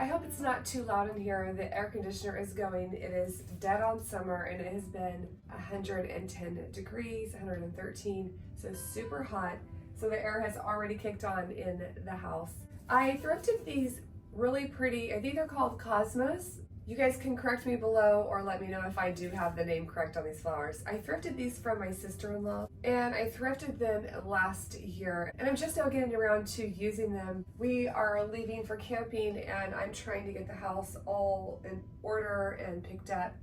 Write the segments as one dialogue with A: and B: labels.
A: I hope it's not too loud in here. The air conditioner is going. It is dead on summer and it has been 110 degrees, 113, so super hot. So the air has already kicked on in the house. I thrifted these really pretty, I think they're called Cosmos. You guys can correct me below or let me know if I do have the name correct on these flowers. I thrifted these from my sister-in-law and I thrifted them last year and I'm just now getting around to using them. We are leaving for camping and I'm trying to get the house all in order and picked up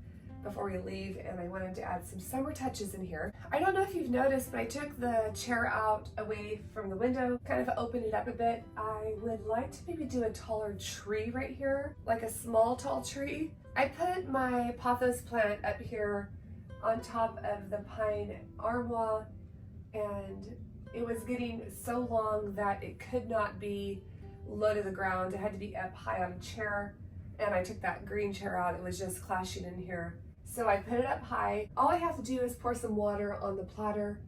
A: before we leave, and I wanted to add some summer touches in here. I don't know if you've noticed, but I took the chair out away from the window, kind of opened it up a bit. I would like to maybe do a taller tree right here, like a small tall tree. I put my pothos plant up here on top of the pine armoire, and it was getting so long that it could not be low to the ground. It had to be up high on a chair, and I took that green chair out. It was just clashing in here. So I put it up high. All I have to do is pour some water on the platter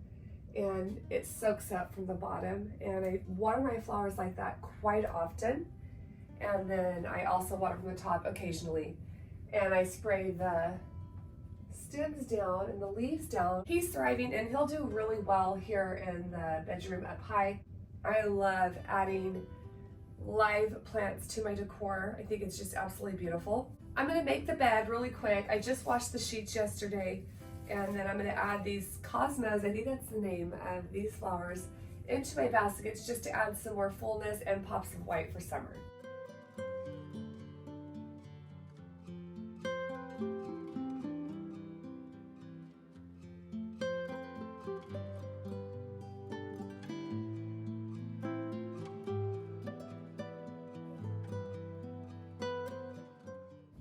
A: and it soaks up from the bottom. And I water my flowers like that quite often. And then I also water from the top occasionally. And I spray the stems down and the leaves down. He's thriving and he'll do really well here in the bedroom up high. I love adding live plants to my decor. I think it's just absolutely beautiful. I'm gonna make the bed really quick. I just washed the sheets yesterday, and then I'm gonna add these Cosmos, I think that's the name of these flowers, into my baskets just to add some more fullness and pops of white for summer.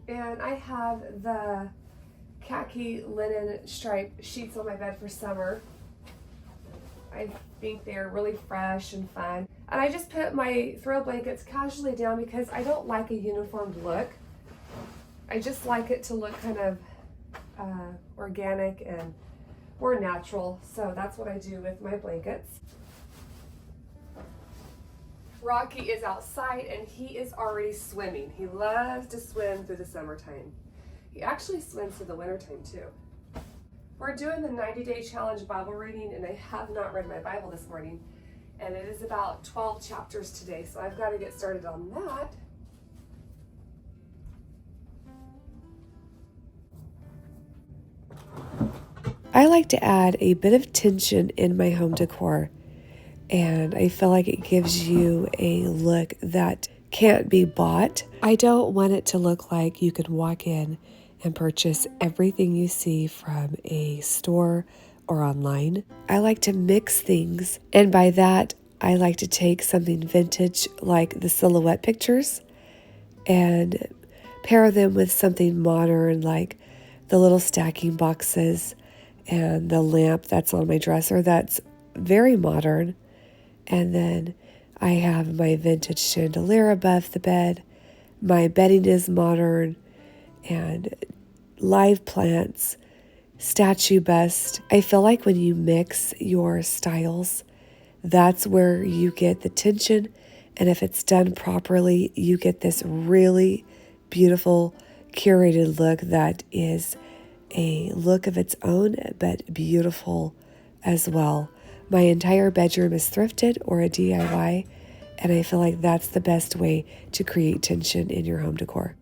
A: And I have the khaki linen stripe sheets on my bed for summer. I think they're really fresh and fun. And I just put my throw blankets casually down because I don't like a uniformed look. I just like it to look kind of organic and more natural. So that's what I do with my blankets. Rocky is outside and he is already swimming. He loves to swim through the summertime. He actually swims through the wintertime too. We're doing the 90-day challenge Bible reading and I have not read my Bible this morning. And it is about 12 chapters today, so I've got to get started on that. I like to add a bit of tension in my home decor. And I feel like it gives you a look that can't be bought. I don't want it to look like you could walk in and purchase everything you see from a store or online. I like to mix things, and by that, I like to take something vintage like the silhouette pictures and pair them with something modern like the little stacking boxes and the lamp that's on my dresser that's very modern. And then I have my vintage chandelier above the bed. My bedding is modern and live plants, statue bust. I feel like when you mix your styles, that's where you get the tension. And if it's done properly, you get this really beautiful curated look that is a look of its own, but beautiful as well. My entire bedroom is thrifted or a DIY, and I feel like that's the best way to create tension in your home decor.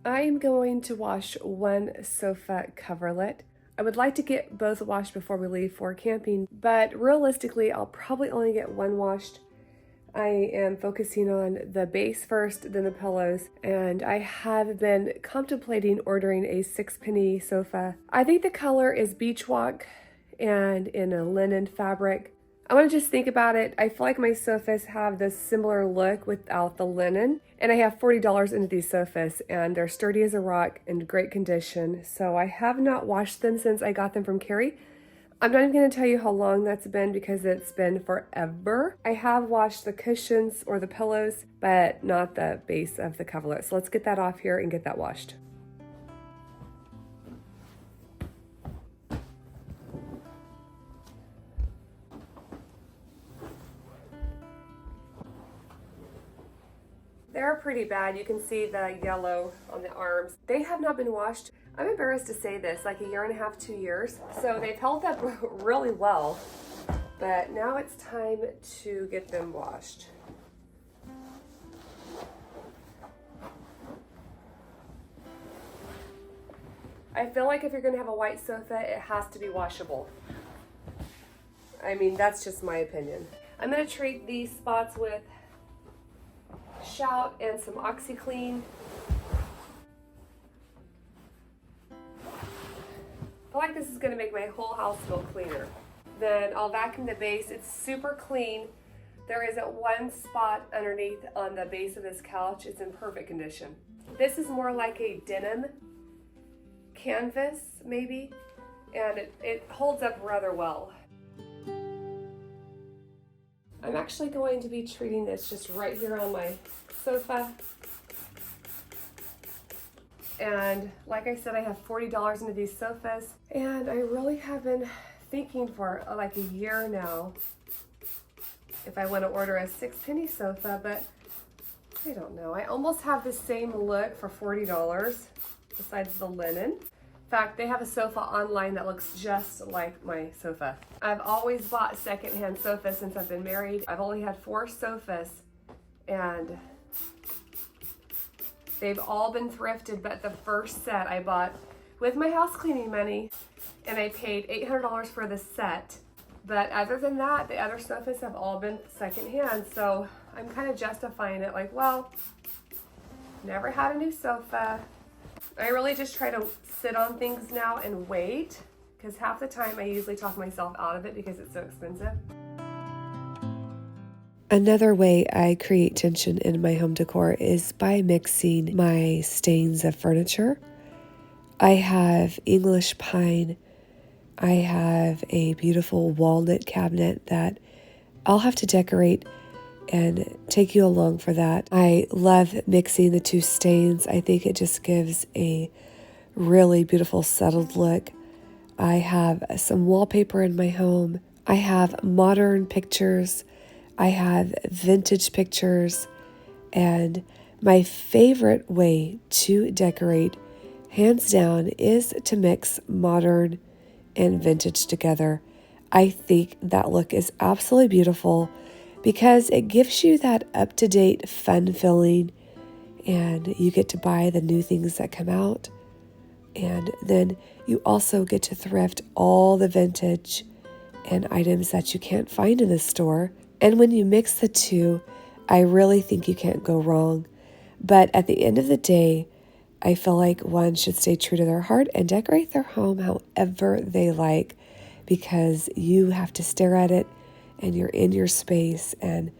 A: I am going to wash one sofa coverlet. I would like to get both washed before we leave for camping, but realistically, I'll probably only get one washed. I am focusing on the base first, then the pillows, and I have been contemplating ordering a 6-penny sofa. I think the color is beach walk and in a linen fabric. I want to just think about it. I feel like my sofas have this similar look without the linen, and I have $40 into these sofas, and they're sturdy as a rock and great condition. So I have not washed them since I got them from Carrie. I'm not even going to tell you how long that's been because it's been forever. I have washed the cushions or the pillows, but not the base of the coverlet. So let's get that off here and get that washed. They're pretty bad. You can see the yellow on the arms. They have not been washed. I'm embarrassed to say this, like a year and a half, 2 years. So they've held up really well, but now it's time to get them washed. I feel like if you're gonna have a white sofa, it has to be washable. I mean, that's just my opinion. I'm gonna treat these spots with Shout and some OxyClean. I feel like this is gonna make my whole house feel cleaner. Then I'll vacuum the base. It's super clean. There isn't one spot underneath on the base of this couch. It's in perfect condition. This is more like a denim canvas, maybe, and it holds up rather well. I'm actually going to be treating this just right here on my sofa. And like I said, I have $40 into these sofas, and I really have been thinking for like a year now if I want to order a 6-penny sofa, but I don't know. I almost have the same look for $40 besides the linen. In fact, they have a sofa online that looks just like my sofa. I've always bought secondhand sofas since I've been married. I've only had 4 sofas, and they've all been thrifted, but the first set I bought with my house cleaning money, and I paid $800 for the set. But other than that, the other sofas have all been secondhand, so I'm kind of justifying it like, well, never had a new sofa. I really just try to sit on things now and wait, because half the time I usually talk myself out of it because it's so expensive.
B: Another way I create tension in my home decor is by mixing my stains of furniture. I have English pine. I have a beautiful walnut cabinet that I'll have to decorate and take you along for that. I love mixing the two stains. I think it just gives a really beautiful settled look. I have some wallpaper in my home. I have modern pictures. I have vintage pictures. And my favorite way to decorate, hands down, is to mix modern and vintage together. I think that look is absolutely beautiful because it gives you that up-to-date fun feeling, and you get to buy the new things that come out. And then you also get to thrift all the vintage and items that you can't find in the store. And when you mix the two, I really think you can't go wrong. But at the end of the day, I feel like one should stay true to their heart and decorate their home however they like, because you have to stare at it and you're in your space, and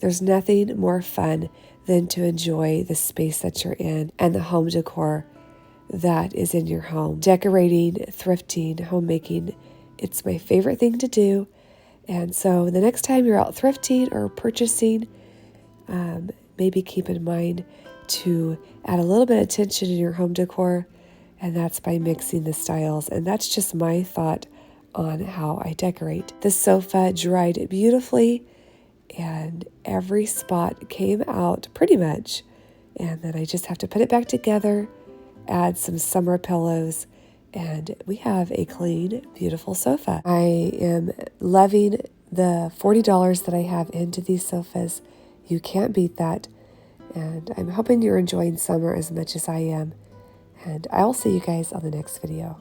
B: there's nothing more fun than to enjoy the space that you're in and the home decor that is in your home. Decorating, thrifting, homemaking, it's my favorite thing to do. And so the next time you're out thrifting or purchasing, maybe keep in mind to add a little bit of attention in your home decor, and that's by mixing the styles. And that's just my thought on how I decorate. The sofa dried beautifully, and every spot came out pretty much. And then I just have to put it back together, add some summer pillows, and we have a clean, beautiful sofa. I am loving the $40 that I have into these sofas. You can't beat that. And I'm hoping you're enjoying summer as much as I am. And I'll see you guys on the next video.